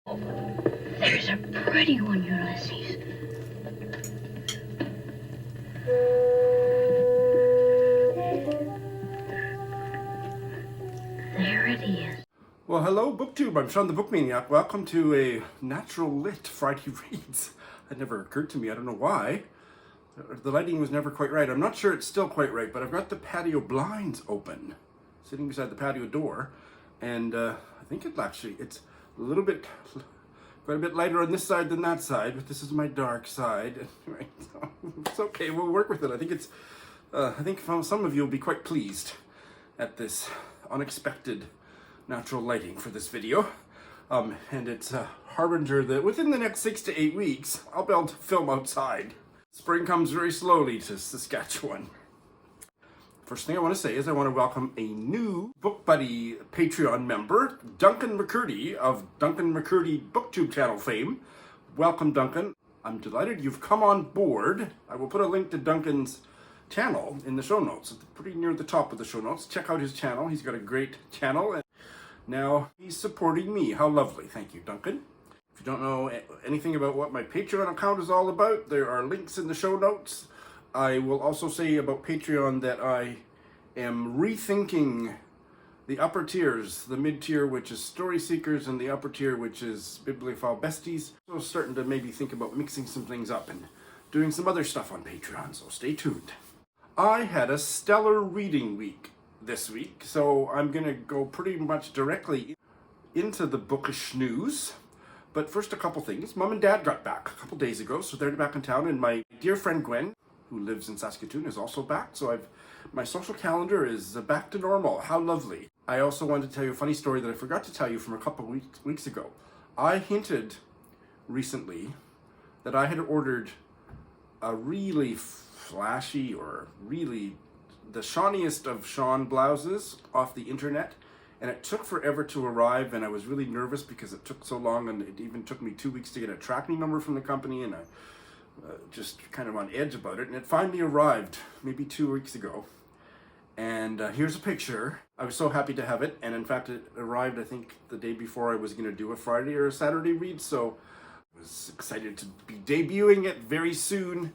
There's a pretty one, Ulysses. There it is. Well, hello, BookTuber. I'm Shawn the Book Maniac. Welcome to a Natural Lit Friday Reads. That never occurred to me. I don't know why. The lighting was never quite right. I'm not sure it's still quite right, but I've got the patio blinds open, sitting beside the patio door, and I think it's a little bit, quite a bit lighter on this side than that side, but this is my dark side. Anyway, so it's okay. We'll work with it. I think some of you will be quite pleased at this unexpected natural lighting for this video. And it's a harbinger that within the next 6 to 8 weeks, I'll be able to film outside. Spring comes very slowly to Saskatchewan. First thing I want to say is I want to welcome a new Book Buddy Patreon member, Duncan McCurdy of Duncan McCurdy BookTube channel fame. Welcome, Duncan. I'm delighted you've come on board. I will put a link to Duncan's channel in the show notes. It's pretty near the top of the show notes. Check out his channel. He's got a great channel, and now he's supporting me. How lovely. Thank you, Duncan. If you don't know anything about what my Patreon account is all about, there are links in the show notes. I will also say about Patreon that I am rethinking the upper tiers, the mid-tier, which is Story Seekers, and the upper tier, which is Bibliophile Besties. So starting to maybe think about mixing some things up and doing some other stuff on Patreon, so stay tuned. I had a stellar reading week this week, so I'm going to go pretty much directly into the bookish news. But first, a couple things. Mom and Dad got back a couple days ago, so they're back in town, and my dear friend Gwen, who lives in Saskatoon, is also back, so my social calendar is back to normal. How lovely. I also wanted to tell you a funny story that I forgot to tell you from a couple weeks ago. I hinted recently that I had ordered a really flashy, or really the shawniest of Shawn blouses off the internet, and it took forever to arrive, and I was really nervous because it took so long, and it even took me 2 weeks to get a tracking number from the company, and I just kind of on edge about it, and it finally arrived maybe 2 weeks ago. And here's a picture. I was so happy to have it, and in fact it arrived I think the day before I was going to do a Friday or a Saturday read, so I was excited to be debuting it very soon,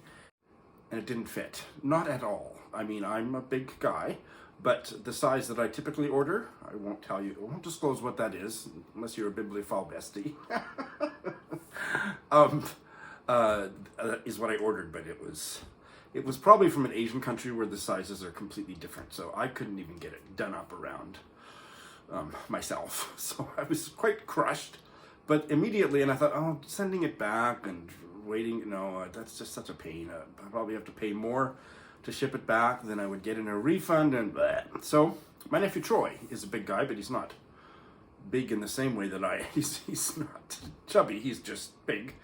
and it didn't fit. Not at all. I mean, I'm a big guy, but the size that I typically order, I won't tell you, I won't disclose what that is, unless you're a bibliophile bestie, is what I ordered, but it was probably from an Asian country where the sizes are completely different, so I couldn't even get it done up around myself, so I was quite crushed. But immediately, and I thought, oh, sending it back and waiting, no, that's just such a pain. I'll probably have to pay more to ship it back than I would get in a refund, and bleh. So my nephew Troy is a big guy, but he's not big in the same way that he's not chubby, he's just big.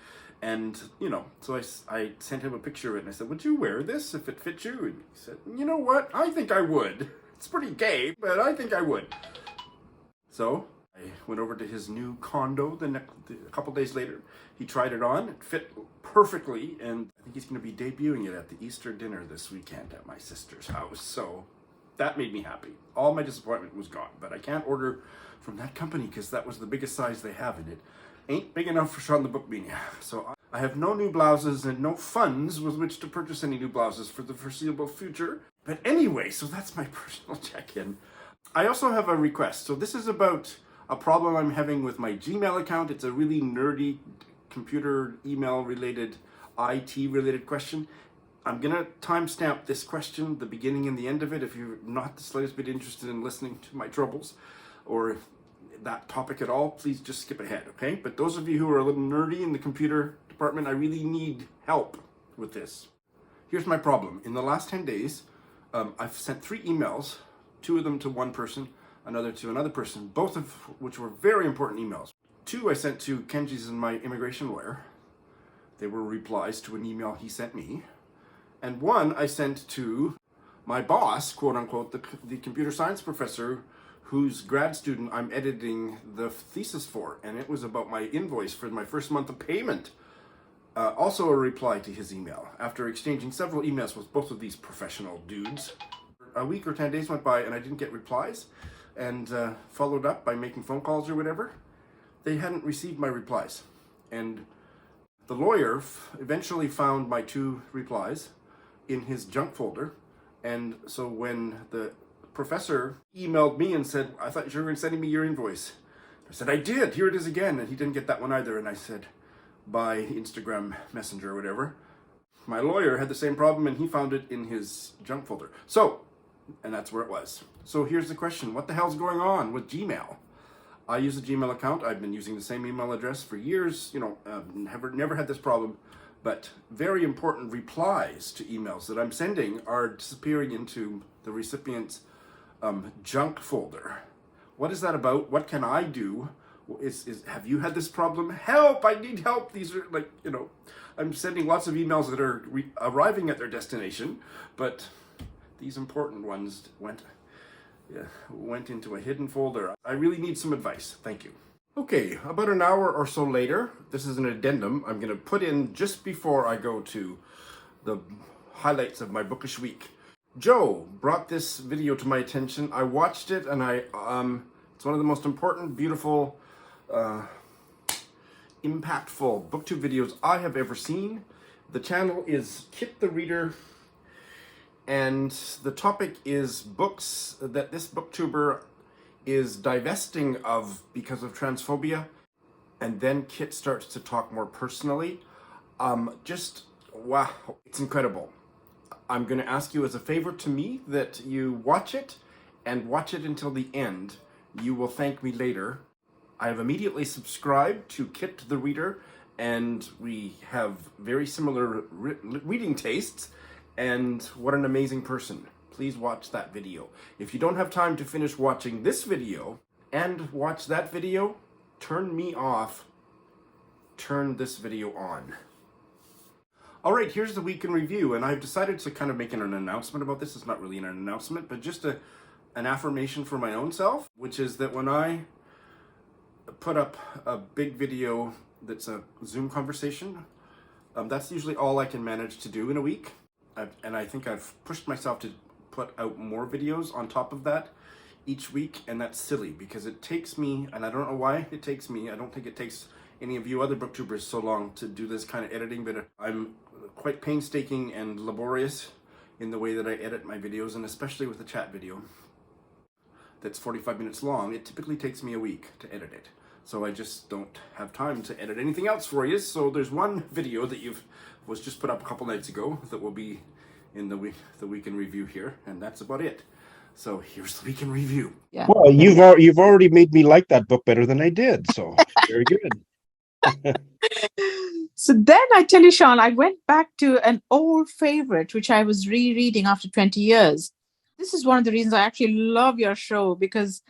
And, so I sent him a picture of it, and I said, would you wear this if it fit you? And he said, you know what, I think I would. It's pretty gay, but I think I would. So I went over to his new condo a couple days later. He tried it on, it fit perfectly, and I think he's going to be debuting it at the Easter dinner this weekend at my sister's house. So that made me happy. All my disappointment was gone, but I can't order from that company because that was the biggest size they have, and it ain't big enough for Shawn the Book Maniac. So I have no new blouses and no funds with which to purchase any new blouses for the foreseeable future. But anyway, so that's my personal check-in. I also have a request. So this is about a problem I'm having with my Gmail account. It's a really nerdy computer email related, IT related question. I'm gonna timestamp this question, the beginning and the end of it, if you're not the slightest bit interested in listening to my troubles or that topic at all, please just skip ahead, okay? But those of you who are a little nerdy in the computer department, I really need help with this. Here's my problem. In the last 10 days, I've sent 3 emails, 2 of them to one person, another to another person, both of which were very important emails. 2 I sent to Kenji's and my immigration lawyer. They were replies to an email he sent me. And 1 I sent to my boss, quote unquote, the computer science professor whose grad student I'm editing the thesis for, and it was about my invoice for my first month of payment. Also a reply to his email. After exchanging several emails with both of these professional dudes, a week or 10 days went by and I didn't get replies, and followed up by making phone calls or whatever. they hadn't received my replies. And the lawyer eventually found my 2 replies in his junk folder. And so when the professor emailed me and said, I thought you were sending me your invoice. I said, I did. Here it is again. And he didn't get that one either. And I said, by Instagram Messenger or whatever. My lawyer had the same problem and he found it in his junk folder. So, and that's where it was. So here's the question. What the hell's going on with Gmail? I use a Gmail account. I've been using the same email address for years. You know, never had this problem. But very important replies to emails that I'm sending are disappearing into the recipient's junk folder. What is that about? What can I do? Have you had this problem? Help! I need help. These are like, you know, I'm sending lots of emails that are arriving at their destination, but these important ones went into a hidden folder. I really need some advice. Thank you. Okay, about an hour or so later, this is an addendum I'm going to put in just before I go to the highlights of my bookish week. Joe brought this video to my attention. I watched it and it's one of the most important, beautiful, impactful BookTube videos I have ever seen. The channel is Kit the Reader, and the topic is books that this booktuber is divesting of because of transphobia, and then Kit starts to talk more personally. Just wow, it's incredible. I'm going to ask you as a favor to me that you watch it and watch it until the end. You will thank me later. I have immediately subscribed to Kit the Reader, and we have very similar reading tastes, and what an amazing person. Please watch that video. If you don't have time to finish watching this video and watch that video, turn me off, turn this video on. All right, here's the week in review, and I've decided to kind of make an announcement about this. It's not really an announcement, but just an affirmation for my own self, which is that when I put up a big video that's a Zoom conversation, that's usually all I can manage to do in a week. And I think I've pushed myself to put out more videos on top of that each week, and that's silly because it takes me, and I don't know why it takes me, I don't think it takes any of you other booktubers so long to do this kind of editing, but I'm quite painstaking and laborious in the way that I edit my videos, and especially with the chat video that's 45 minutes long, it typically takes me a week to edit it. So I just don't have time to edit anything else for you. So there's one video that was just put up a couple nights ago that will be in the week in review here, and that's about it. So here's the week in review. Yeah. Well, you've already made me like that book better than I did, so very good. So then I tell you, Shawn, I went back to an old favorite, which I was rereading after 20 years. This is one of the reasons I actually love your show, because,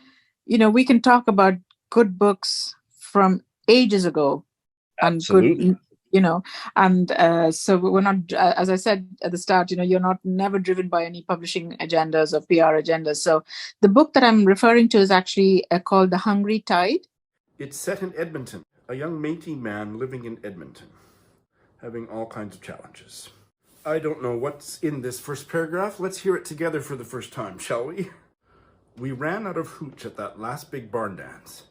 you know, we can talk about good books from ages ago. Absolutely. And good, you know, and so we're not, as I said at the start, you know, you're never driven by any publishing agendas or PR agendas. So the book that I'm referring to is actually called The Hungry Tide. It's set in Edmonton. A young Métis man living in Edmonton, having all kinds of challenges. I don't know what's in this first paragraph. Let's hear it together for the first time, shall we? We ran out of hooch at that last big barn dance.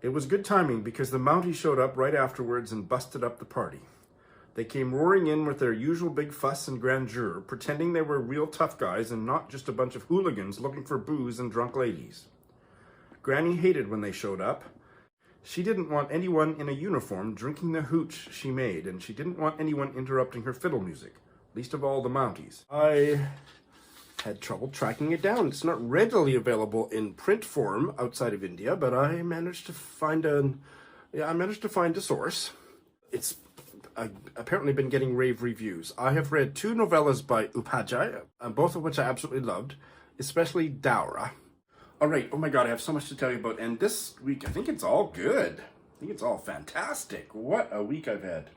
It was good timing because the Mounties showed up right afterwards and busted up the party. They came roaring in with their usual big fuss and grandeur, pretending they were real tough guys and not just a bunch of hooligans looking for booze and drunk ladies. Granny hated when they showed up. She didn't want anyone in a uniform drinking the hooch she made, and she didn't want anyone interrupting her fiddle music, least of all the Mounties. I had trouble tracking it down. It's not readily available in print form outside of India, but I managed to find a source. It's apparently been getting rave reviews. I have read 2 novellas by Upadhyay, both of which I absolutely loved, especially Dowra. All right, oh my God, I have so much to tell you about, and this week, I think it's all good. I think it's all fantastic. What a week I've had.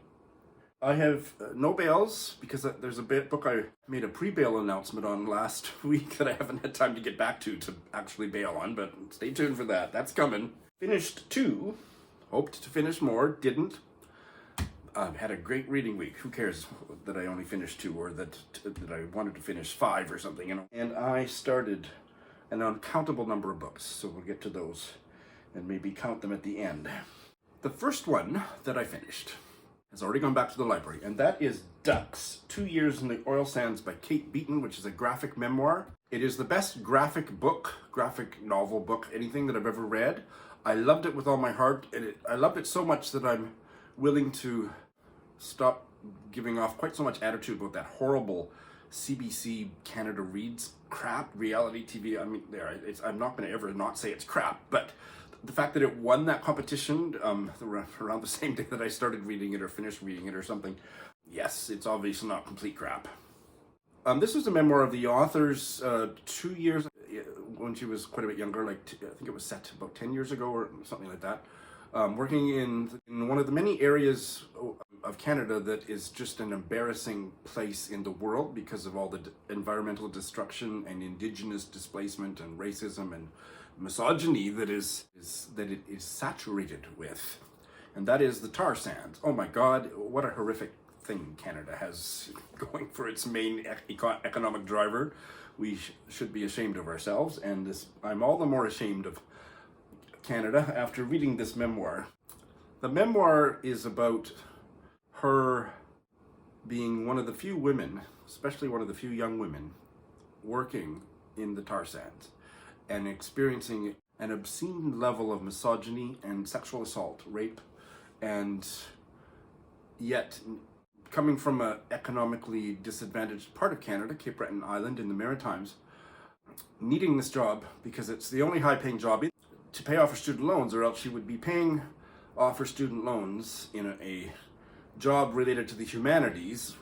I have no bails, because there's a book I made a pre-bail announcement on last week that I haven't had time to get back to actually bail on, but stay tuned for that. That's coming. Finished 2, hoped to finish more, didn't. Had a great reading week. Who cares that I only finished 2 or that I wanted to finish 5 or something, you know? And I started an uncountable number of books, so we'll get to those and maybe count them at the end. The first one that I finished has already gone back to the library, and that is Ducks, 2 Years in the Oil Sands by Kate Beaton, which is a graphic memoir. It is the best graphic novel book, anything that I've ever read. I loved it with all my heart, and I loved it so much that I'm willing to stop giving off quite so much attitude about that horrible CBC Canada Reads crap, reality TV. I mean, I'm not going to ever not say it's crap, but the fact that it won that competition around the same day that I started reading it or finished reading it or something, yes, it's obviously not complete crap. This was a memoir of the author's 2 years when she was quite a bit younger, I think it was set about 10 years ago or something like that, working in one of the many areas of Canada that is just an embarrassing place in the world because of all the environmental destruction and Indigenous displacement and racism and misogyny that it is saturated with, and that is the tar sands. Oh my God, what a horrific thing Canada has going for its main economic driver. We should be ashamed of ourselves, and I'm all the more ashamed of Canada after reading this memoir. The memoir is about her being one of the few women, especially one of the few young women, working in the tar sands and experiencing an obscene level of misogyny and sexual assault, rape, and yet coming from an economically disadvantaged part of Canada, Cape Breton Island in the Maritimes, needing this job because it's the only high-paying job to pay off her student loans, or else she would be paying off her student loans in a job related to the humanities,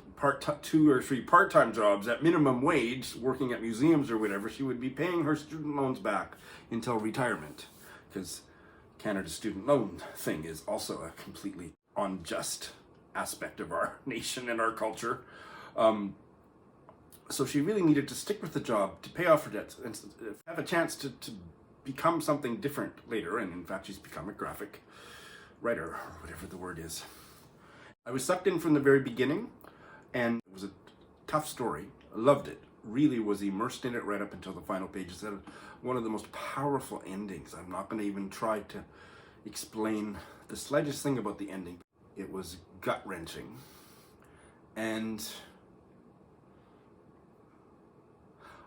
2 or 3 part-time jobs at minimum wage, working at museums or whatever. She would be paying her student loans back until retirement, because Canada's student loan thing is also a completely unjust aspect of our nation and our culture. So she really needed to stick with the job to pay off her debts and have a chance to become something different later, and in fact she's become a graphic writer, or whatever the word is. I was sucked in from the very beginning, and it was a tough story. I loved it. Really was immersed in it right up until the final pages. It had one of the most powerful endings. I'm not going to even try to explain the slightest thing about the ending. It was gut-wrenching. And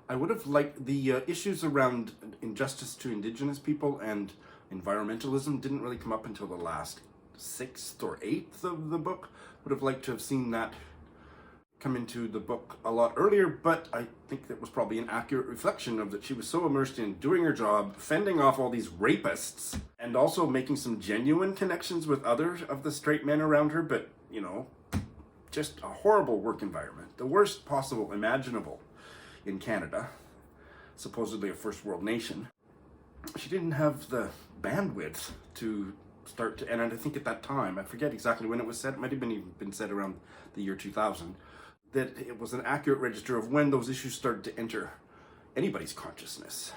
I would have liked the issues around injustice to Indigenous people and environmentalism didn't really come up until the last 6th or 8th of the book. Would have liked to have seen that come into the book a lot earlier, but I think that was probably an accurate reflection of that she was so immersed in doing her job, fending off all these rapists, and also making some genuine connections with other of the straight men around her, but, you know, just a horrible work environment. The worst possible imaginable in Canada, supposedly a first world nation. She didn't have the bandwidth to start to, and I think at that time, I forget exactly when it was set, it might have been set around the year 2000, that it was an accurate register of when those issues started to enter anybody's consciousness.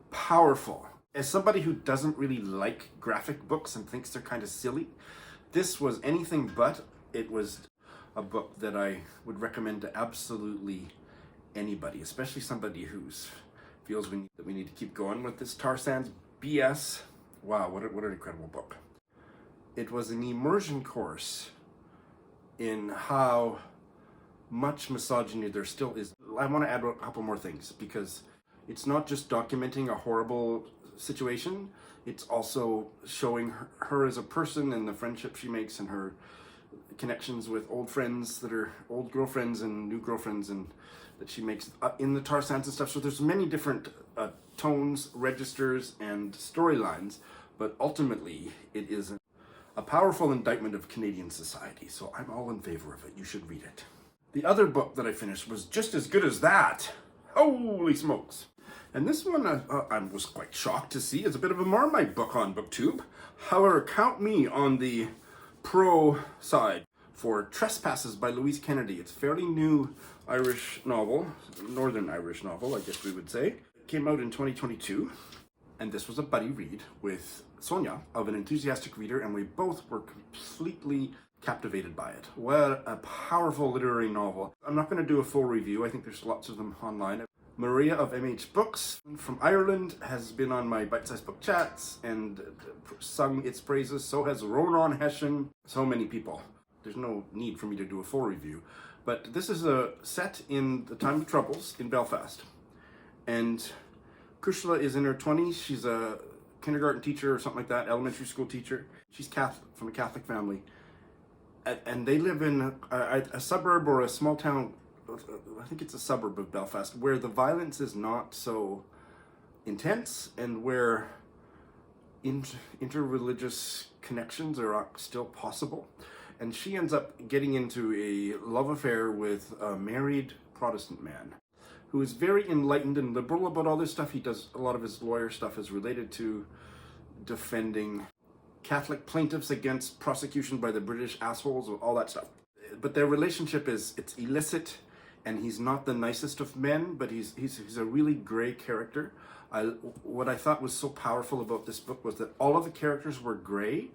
Powerful. As somebody who doesn't really like graphic books and thinks they're kind of silly, this was anything but. It was a book that I would recommend to absolutely anybody, especially somebody who feels that we need to keep going with this tar sands BS. Wow, what an incredible book. It was an immersion course in how much misogyny there still is. I want to add a couple more things, because it's not just documenting a horrible situation, it's also showing her as a person and the friendship she makes and her connections with old friends that are old girlfriends and new girlfriends, and that she makes in the tar sands and stuff. So there's many different tones, registers, and storylines, but ultimately it is a powerful indictment of Canadian society. So I'm all in favor of it. You should read it. The other book that I finished was just as good as that. Holy smokes. And this one I was quite shocked to see. It's a bit of a Marmite book on BookTube. However, count me on the pro side for Trespasses by Louise Kennedy. It's a fairly new Irish novel, Northern Irish novel, I guess we would say. It came out in 2022, and this was a buddy read with Sonia of An Enthusiastic Reader, and we both were completely captivated by it. What a powerful literary novel. I'm not going to do a full review. I think there's lots of them online. Maria of MH Books from Ireland has been on my Bite-Sized Book Chats and sung its praises. So has Ronan Hession. So many people. There's no need for me to do a full review. But this is a set in the time of Troubles in Belfast. And Kushla is in her 20s. She's a kindergarten teacher or something like that, elementary school teacher. She's Catholic, from a Catholic family. And they live in a suburb or a small town, I think it's a suburb of Belfast, where the violence is not so intense and where interreligious connections are still possible. And she ends up getting into a love affair with a married Protestant man who is very enlightened and liberal about all this stuff. He does a lot of his lawyer stuff is related to defending Catholic plaintiffs against prosecution by the British assholes, all that stuff. But their relationship it's illicit, and he's not the nicest of men, but he's a really gray character. What I thought was so powerful about this book was that all of the characters were gray,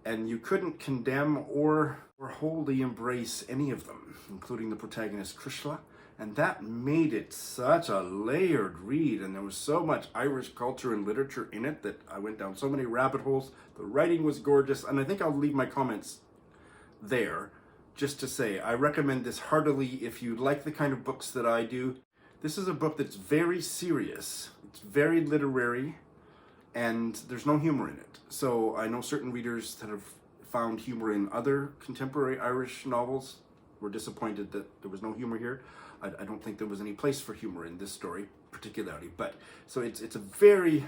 and you couldn't condemn or wholly embrace any of them, including the protagonist Kushla. And that made it such a layered read, and there was so much Irish culture and literature in it that I went down so many rabbit holes. The writing was gorgeous, and I think I'll leave my comments there just to say I recommend this heartily if you like the kind of books that I do. This is a book that's very serious, it's very literary, and there's no humor in it. So I know certain readers that have found humor in other contemporary Irish novels were disappointed that there was no humor here. I don't think there was any place for humor in this story particularly, but so it's a very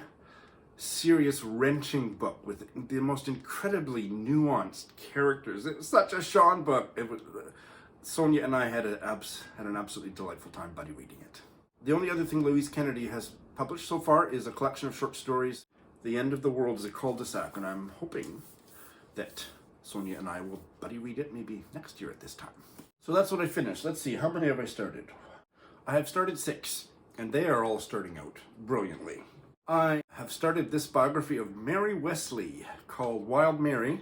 serious, wrenching book with the most incredibly nuanced characters. It's such a Shawn book. It was Sonia and I had an absolutely delightful time buddy reading it. The only other thing Louise Kennedy has published so far is a collection of short stories. The End of the World is a cul-de-sac, and I'm hoping that Sonia and I will buddy read it maybe next year at this time. So that's what I finished. Let's see, how many have I started? I have started 6, and they are all starting out brilliantly. I have started this biography of Mary Wesley called Wild Mary,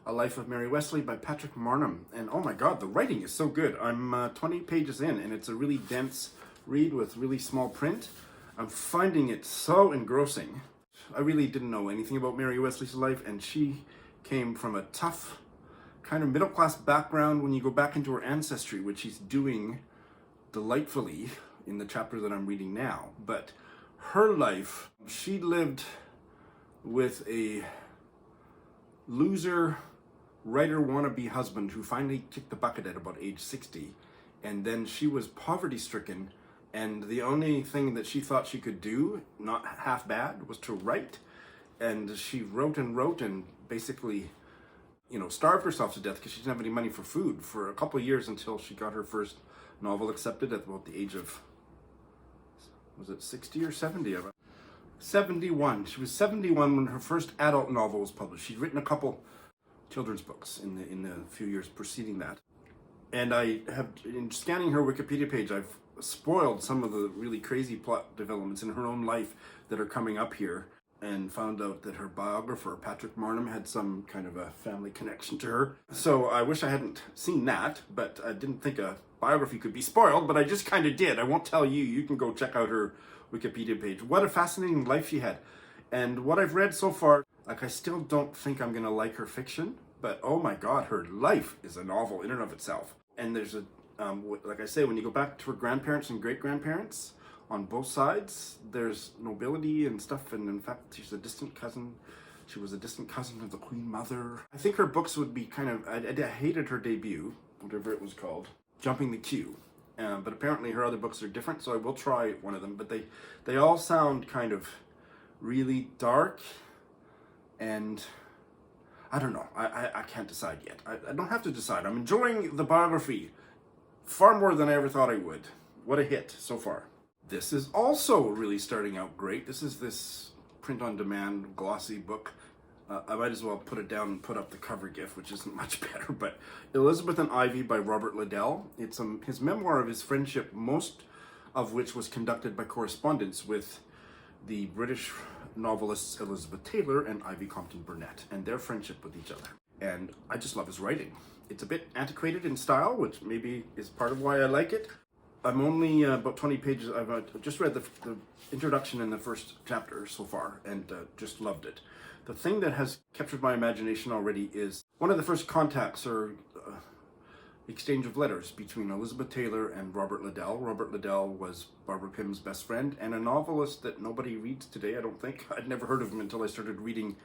A Life of Mary Wesley by Patrick Marnham. And oh my God, the writing is so good. I'm 20 pages in, and it's a really dense read with really small print. I'm finding it so engrossing. I really didn't know anything about Mary Wesley's life, and she came from a tough kind of middle-class background when you go back into her ancestry, which she's doing delightfully in the chapter that I'm reading now. But her life, she lived with a loser writer wannabe husband who finally kicked the bucket at about age 60, and then she was poverty-stricken, and the only thing that she thought she could do, not half bad, was to write. And she wrote and basically, starved herself to death because she didn't have any money for food for a couple of years until she got her first novel accepted at about the age of, was it 60 or 70? 71. She was 71 when her first adult novel was published. She'd written a couple children's books in the few years preceding that. And I have, in scanning her Wikipedia page, I've spoiled some of the really crazy plot developments in her own life that are coming up here, and found out that her biographer, Patrick Marnham, had some kind of a family connection to her. So I wish I hadn't seen that, but I didn't think a biography could be spoiled, but I just kind of did. I won't tell you. You can go check out her Wikipedia page. What a fascinating life she had. And what I've read so far, I still don't think I'm going to like her fiction, but oh my God, her life is a novel in and of itself. And there's like I say, when you go back to her grandparents and great-grandparents, on both sides, there's nobility and stuff, and in fact, she's a distant cousin. She was a distant cousin of the Queen Mother. I think her books would be kind of, I hated her debut, whatever it was called, Jumping the Queue. But apparently her other books are different, so I will try one of them. But they all sound kind of really dark, and I don't know. I can't decide yet. I don't have to decide. I'm enjoying the biography far more than I ever thought I would. What a hit so far. This is also really starting out great. This is this print-on-demand glossy book. I might as well put it down and put up the cover gif, which isn't much better, but Elizabeth and Ivy by Robert Liddell. It's his memoir of his friendship, most of which was conducted by correspondence with the British novelists Elizabeth Taylor and Ivy Compton Burnett, and their friendship with each other. And I just love his writing. It's a bit antiquated in style, which maybe is part of why I like it. I'm only about 20 pages. I've just read the introduction in the first chapter so far, and just loved it. The thing that has captured my imagination already is one of the first contacts or exchange of letters between Elizabeth Taylor and Robert Liddell. Robert Liddell was Barbara Pym's best friend and a novelist that nobody reads today, I don't think. I'd never heard of him until I started reading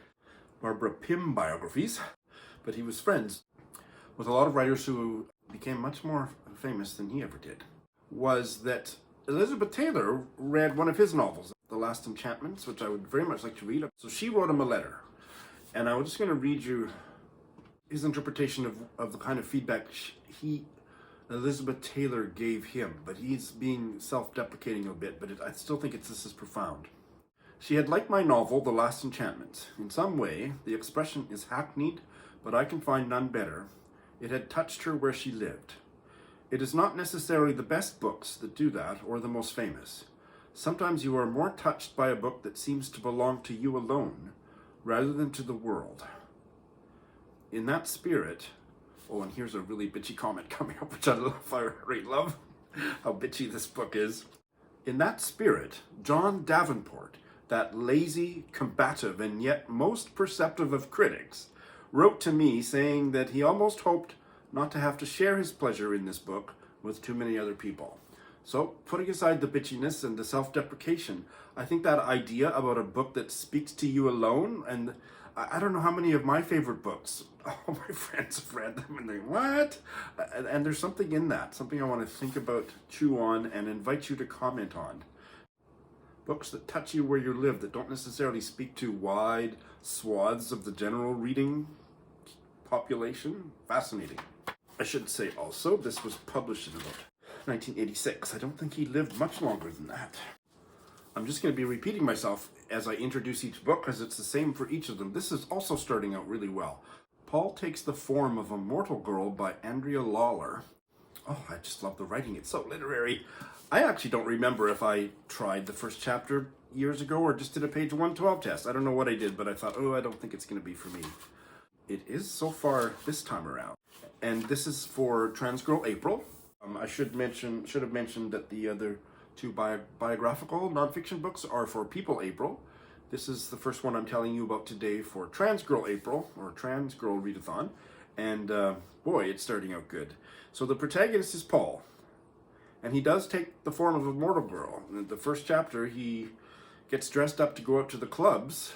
Barbara Pym biographies, but he was friends with a lot of writers who became much more famous than he ever did. Was that Elizabeth Taylor read one of his novels, The Last Enchantments, which I would very much like to read. So she wrote him a letter, and I was just going to read you his interpretation of the kind of feedback Elizabeth Taylor gave him, but he's being self-deprecating a bit, but I still think this is profound. She had liked my novel, The Last Enchantments. In some way, the expression is hackneyed, but I can find none better. It had touched her where she lived. It is not necessarily the best books that do that, or the most famous. Sometimes you are more touched by a book that seems to belong to you alone, rather than to the world. In that spirit, oh, and here's a really bitchy comment coming up, which I love. I really love how bitchy this book is. In that spirit, John Davenport, that lazy, combative, and yet most perceptive of critics, wrote to me saying that he almost hoped not to have to share his pleasure in this book with too many other people. So, putting aside the bitchiness and the self-deprecation, I think that idea about a book that speaks to you alone, and I don't know how many of my favorite books, all my friends have read them and they, what? And there's something in that, something I want to think about, chew on, and invite you to comment on. Books that touch you where you live, that don't necessarily speak to wide swaths of the general reading population. Fascinating. I should say also, this was published in about 1986. I don't think he lived much longer than that. I'm just going to be repeating myself as I introduce each book because it's the same for each of them. This is also starting out really well. Paul Takes the Form of a Mortal Girl by Andrea Lawlor. Oh, I just love the writing. It's so literary. I actually don't remember if I tried the first chapter years ago or just did a page 112 test. I don't know what I did, but I thought, oh, I don't think it's going to be for me. It is so far this time around. And this is for Trans Girl April. I should have mentioned that the other two biographical nonfiction books are for People April. This is the first one I'm telling you about today for Trans Girl April, or Trans Girl Readathon. And boy, it's starting out good. So the protagonist is Paul. And he does take the form of a mortal girl. In the first chapter, he gets dressed up to go out to the clubs.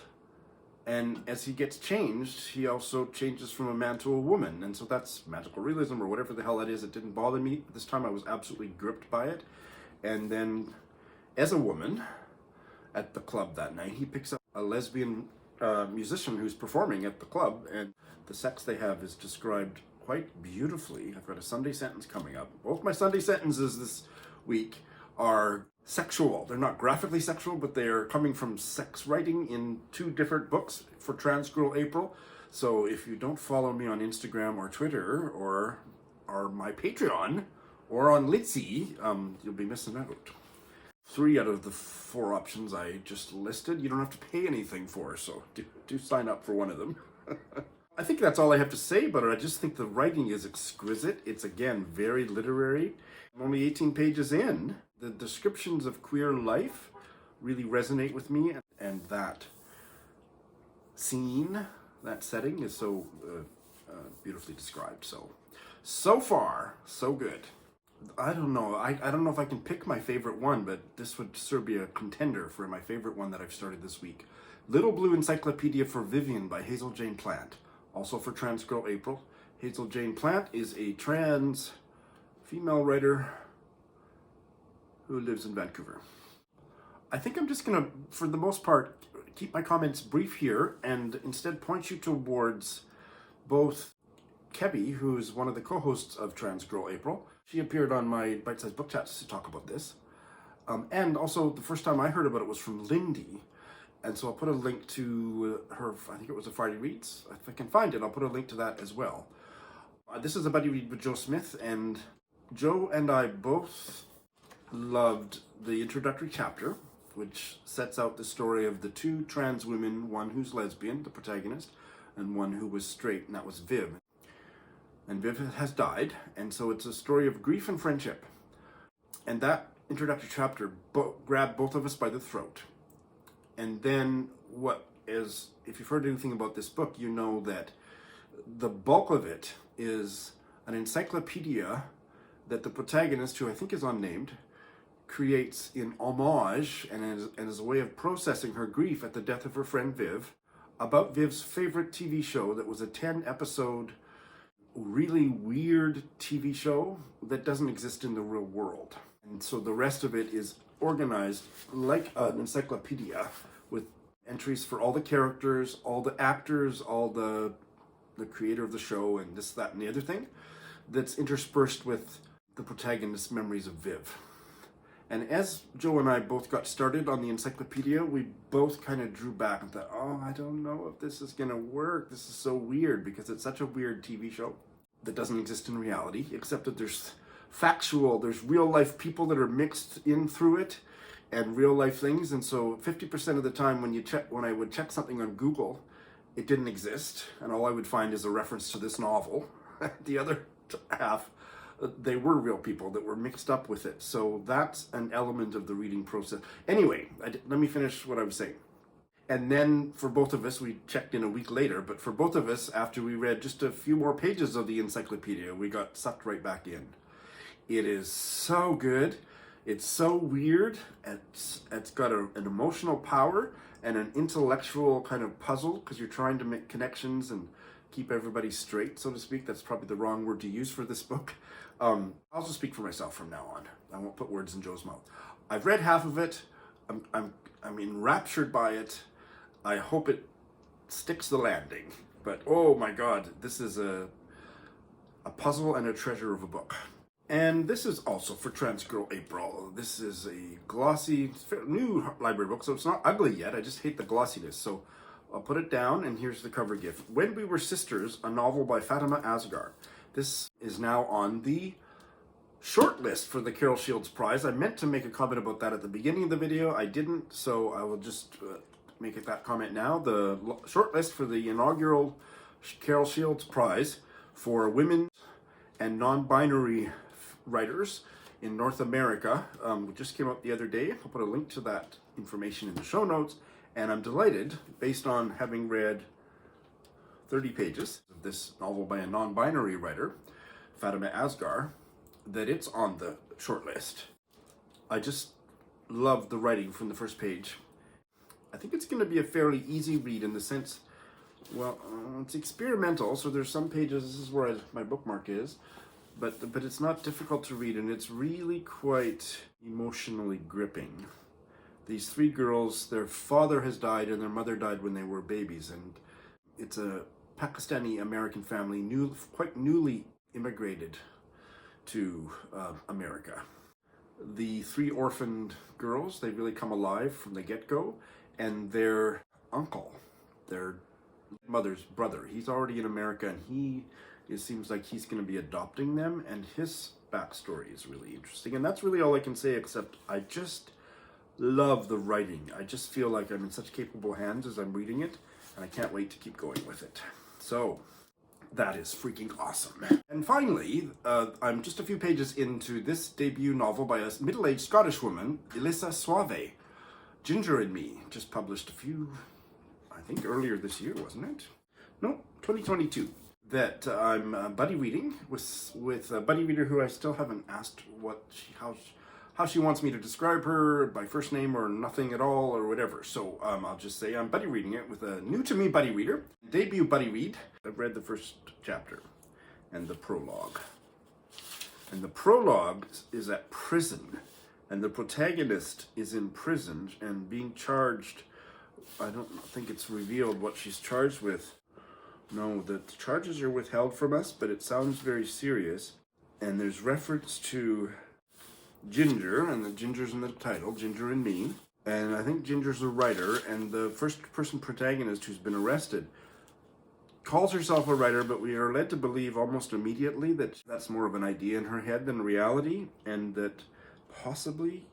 And as he gets changed, he also changes from a man to a woman. And so that's magical realism or whatever the hell that is. It didn't bother me. This time I was absolutely gripped by it. And then as a woman at the club that night, he picks up a lesbian musician who's performing at the club. And the sex they have is described quite beautifully. I've got a Sunday sentence coming up. Both my Sunday sentences this week are sexual. They're not graphically sexual, but they're coming from sex writing in two different books for Trans Girl April. So if you don't follow me on Instagram or Twitter or my Patreon or on Litzy, you'll be missing out. 3 out of the 4 options I just listed, you don't have to pay anything for, so do sign up for one of them. I think that's all I have to say about it. I just think the writing is exquisite. It's, again, very literary. I'm only 18 pages in. The descriptions of queer life really resonate with me, and that scene, that setting is so beautifully described. So far, so good. I don't know. I don't know if I can pick my favorite one, but this would sort of be a contender for my favorite one that I've started this week. Little Blue Encyclopedia for Vivian by Hazel Jane Plante. Also for Trans Girl April. Hazel Jane Plante is a trans female writer who lives in Vancouver. I think I'm just going to, for the most part, keep my comments brief here and instead point you towards both Kevy, who's one of the co-hosts of Trans Girl April. She appeared on my Bite-Sized Book Chats to talk about this. And also, the first time I heard about it was from Lindy. And so I'll put a link to her, I think it was a Friday Reads. If I can find it, I'll put a link to that as well. This is a buddy read with Joe Smith, and Joe and I both loved the introductory chapter, which sets out the story of the 2 trans women, one who's lesbian, the protagonist, and one who was straight, and that was Viv. And Viv has died, and so it's a story of grief and friendship. And that introductory chapter grabbed both of us by the throat. And then if you've heard anything about this book, you know that the bulk of it is an encyclopedia that the protagonist, who I think is unnamed, creates in homage and as a way of processing her grief at the death of her friend Viv, about Viv's favorite TV show that was a 10-episode, really weird TV show that doesn't exist in the real world. And so the rest of it is organized like an encyclopedia with entries for all the characters, all the actors, all the creator of the show, and this, that, and the other thing, that's interspersed with the protagonist's memories of Viv. And as Joe and I both got started on the encyclopedia, we both kind of drew back and thought, oh, I don't know if this is going to work. This is so weird, because it's such a weird TV show that doesn't exist in reality, except that there's real life people that are mixed in through it, and real life things. And so 50% of the time when I would check something on Google, it didn't exist, and all I would find is a reference to this novel. The other half, they were real people that were mixed up with it. So that's an element of the reading process. Anyway, let me finish what I was saying. And then for both of us, we checked in a week later, but for both of us, after we read just a few more pages of the encyclopedia, we got sucked right back in. It is so good. It's so weird. It's got an emotional power and an intellectual kind of puzzle, because you're trying to make connections and keep everybody straight, so to speak. That's probably the wrong word to use for this book. I'll just speak for myself from now on. I won't put words in Joe's mouth. I've read half of it. I'm enraptured by it. I hope it sticks the landing. But oh my God, this is a puzzle and a treasure of a book. And this is also for Trans Girl April. This is a glossy, new library book, so it's not ugly yet. I just hate the glossiness. So I'll put it down, and here's the cover gift. When We Were Sisters, a novel by Fatimah Asghar. This is now on the short list for the Carol Shields Prize. I meant to make a comment about that at the beginning of the video. I didn't, so I will just make that comment now. The short list for the inaugural Carol Shields Prize for women and non-binary writers in North America just came out the other day. I'll put a link to that information in the show notes. And I'm delighted, based on having read 30 pages of this novel by a non-binary writer, Fatimah Asghar, that it's on the short list. I just love the writing from the first page. I think it's going to be a fairly easy read in the sense, well, it's experimental, so there's some pages, this is where my bookmark is, but it's not difficult to read, and it's really quite emotionally gripping. These three girls, their father has died and their mother died when they were babies, and it's a Pakistani-American family, quite newly immigrated to America. The three orphaned girls, they really come alive from the get-go, and their uncle, their mother's brother, he's already in America, and it seems like he's going to be adopting them, and his backstory is really interesting. And that's really all I can say, except I just love the writing. I just feel like I'm in such capable hands as I'm reading it, and I can't wait to keep going with it. So that is freaking awesome. And finally, I'm just a few pages into this debut novel by a middle-aged Scottish woman, Elissa Soave, Ginger and Me, just published I think earlier this year, wasn't it? No, 2022. That I'm buddy reading with a buddy reader who I still haven't asked how she wants me to describe her, by first name or nothing at all or whatever. So I'll just say I'm buddy reading it with a new to me buddy reader, debut buddy read. I've read the first chapter and the prologue. And the prologue is at prison, and the protagonist is in prison and being charged. I don't think it's revealed what she's charged with. No, the charges are withheld from us, but it sounds very serious. And there's reference to Ginger, and the Ginger's in the title, Ginger and Me. And I think Ginger's a writer, and the first person protagonist who's been arrested calls herself a writer, but we are led to believe almost immediately that that's more of an idea in her head than reality, and that possibly,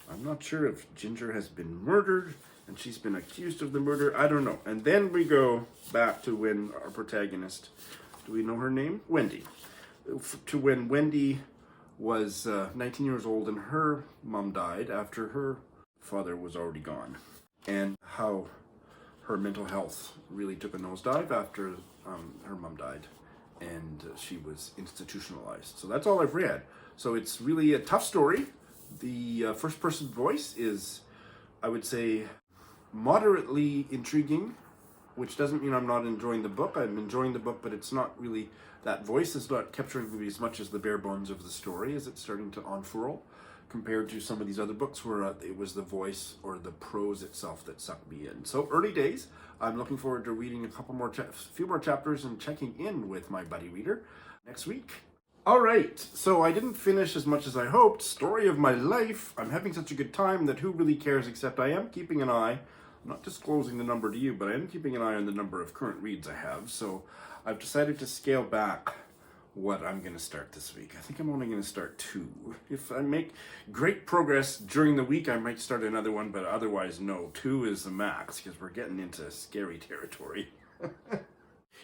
I'm not sure if Ginger has been murdered and she's been accused of the murder. I don't know. And then we go back to when our protagonist, do we know her name? Wendy. To when Wendy was 19 years old, and her mom died after her father was already gone, and how her mental health really took a nosedive after her mom died, and she was institutionalized. So that's all I've read. So it's really a tough story. The first person voice is, I would say, moderately intriguing, which doesn't mean I'm not enjoying the book. I'm enjoying the book, but it's not really, that voice is not capturing me as much as the bare bones of the story as it's starting to unfurl, compared to some of these other books where it was the voice or the prose itself that sucked me in. So early days. I'm looking forward to reading a few more chapters and checking in with my buddy reader next week. All right, so I didn't finish as much as I hoped. Story of my life. I'm having such a good time that who really cares, except I am keeping an eye. I'm not disclosing the number to you, but I am keeping an eye on the number of current reads I have. So I've decided to scale back what I'm going to start this week. I think I'm only going to start 2. If I make great progress during the week, I might start another one, but otherwise, no. 2 is the max, because we're getting into scary territory.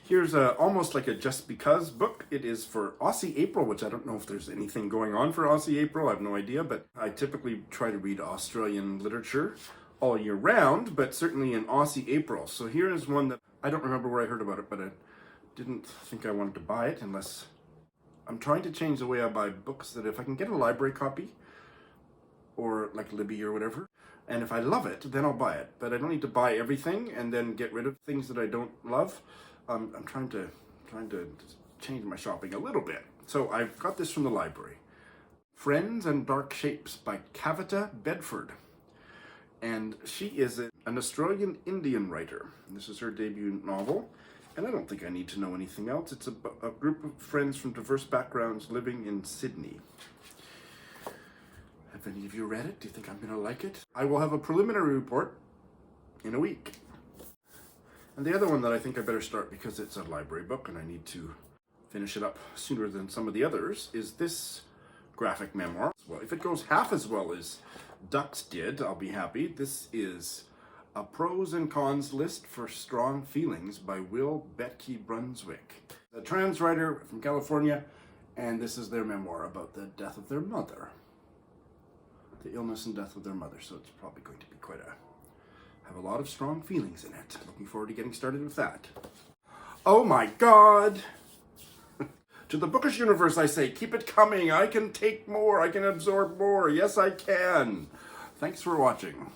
Here's almost like a Just Because book. It is for Aussie April, which I don't know if there's anything going on for Aussie April. I have no idea, but I typically try to read Australian literature all year round, but certainly in Aussie April. So here is one that I don't remember where I heard about it, but I didn't think I wanted to buy it unless... I'm trying to change the way I buy books, that if I can get a library copy, or like Libby or whatever, and if I love it, then I'll buy it. But I don't need to buy everything and then get rid of things that I don't love. I'm trying to change my shopping a little bit. So I've got this from the library. Friends and Dark Shapes by Kavita, Bedford. And she is an Australian Indian writer. This is her debut novel. And I don't think I need to know anything else. It's a group of friends from diverse backgrounds living in Sydney. Have any of you read it? Do you think I'm going to like it? I will have a preliminary report in a week. And the other one that I think I better start, because it's a library book and I need to finish it up sooner than some of the others, is this graphic memoir. Well, if it goes half as well as Ducks did, I'll be happy. This is A Pros and Cons List for Strong Feelings by Betke-Brunswick. A trans writer from California, and this is their memoir about the death of their mother. The illness and death of their mother, so it's probably going to be have a lot of strong feelings in it. Looking forward to getting started with that. Oh my God! To the bookish universe I say, keep it coming. I can take more. I can absorb more. Yes, I can. Thanks for watching.